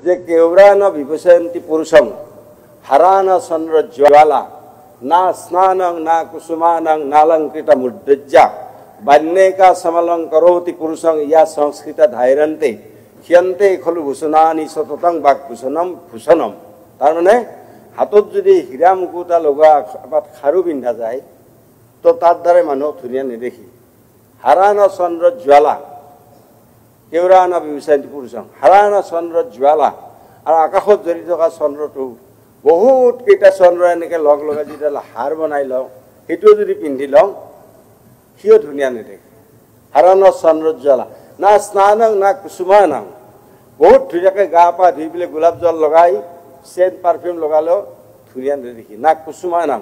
যে কেউরান বিভূষয়ন্তি পুরুষং হারান চন্দ্র জ্বালা না স্নানং না কুসুমানং নালঙ্কৃত মুদ্রজ্জা বান্যেকা সমলং করোতি পুরুষং ইয়া সংস্কৃত ধাইরন্তে ক্ষিয়ন্তে খলু ভূষণানি সততং বাকভূষণম ভূষণম। তার মানে হাতত যদি হীৰা মুকুতা লগা এপাত খাৰু পিন্ধা যায় তো তাৰ দ্বাৰা মানুহ ধুনীয়া নেদেখি। হাৰান চন্দ্ৰ জ্বালা কেউৰান বিভূষয়ন্তি পুৰুষং হাৰান চন্দ্ৰ জ্বালা আৰ আকাশত জ্বলি থকা চন্দ্ৰটো বহুত কেইটা চন্দ্ৰ এনেকৈ লগ লগাই যেতিয়া হাৰ বনাই লওঁ সেইটোও যদি পিন্ধি লওঁ সিও ধুনীয়া নেদেখে। হারান চন্দ্র জ্বালা না স্নানং না কুসুমানং বহুত ধুনীয়াকৈ গা পা ধুই পেলাই গোলাপ জল লগাই চেণ্ট পাৰফিউম লগালেও ধুনীয়া নেদেখি। না কুসুমানং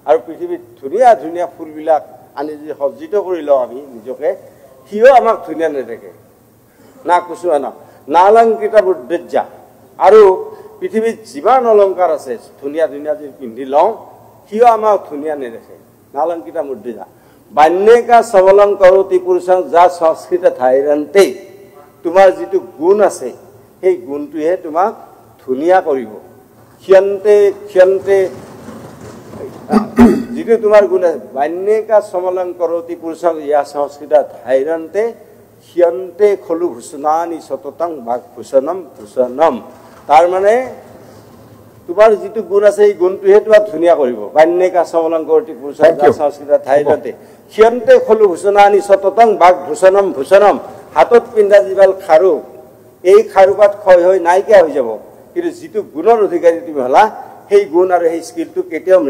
আৰু পৃথিৱীত ধুনীয়া ধুনীয়া ফুলবিলাক আনি যদি সজ্জিত কৰি লওঁ আমি নিজকে সিও আমাক ধুনীয়া নেদেখে। না কুসুমানং নালঙ্কৃত মুদ্ৰজ্জা আৰু পৃথিৱীত যিমান অলংকাৰ আছে ধুনীয়া ধুনীয়া যদি পিন্ধি লওঁ সিও আমাক ধুনীয়া নেদেখে। নালঙ্কৃত মুদ্ৰজ্জা বান্যেকা সমলং কৰতি পুৰুষং যা সংস্কৃত ধাইৰন্তে তোমাৰ যিটো গুণ আছে সেই গুণটোহে তোমাক ধুনীয়া কৰিব। ক্ষিয়ন্তে ক্ষিয়ন্তে যিটো তোমাৰ গুণ আছে বান্যেকা সমলং কৰতি পুৰুষং ইয়া সংস্কৃত ধাইৰন্তে ক্ষিয়ন্তে খলু ভূষণানি সততং বাকভূষণম ভূষণম। তাৰ মানে তোমাৰ যিটো গুণ আছে এই গুণটোহে তোমাক ধুনীয়া কৰিব। বান্যেকা সমলং কৰতি পুৰুষং ইয়া সংস্কৃত ধাইৰন্তে ক্ষিয়ন্তে খলু ভূষণানি সততং বাকভূষণম ভূষণম। হাতত পিন্ধা যিডাল খাৰু এই খাৰুপাত ক্ষয় হৈ নাইকিয়া হৈ যাব, কিন্তু যিটো গুণৰ অধিকাৰী তুমি হ'লা সেই গুণ আৰু সেই স্কিলটো কেতিয়াও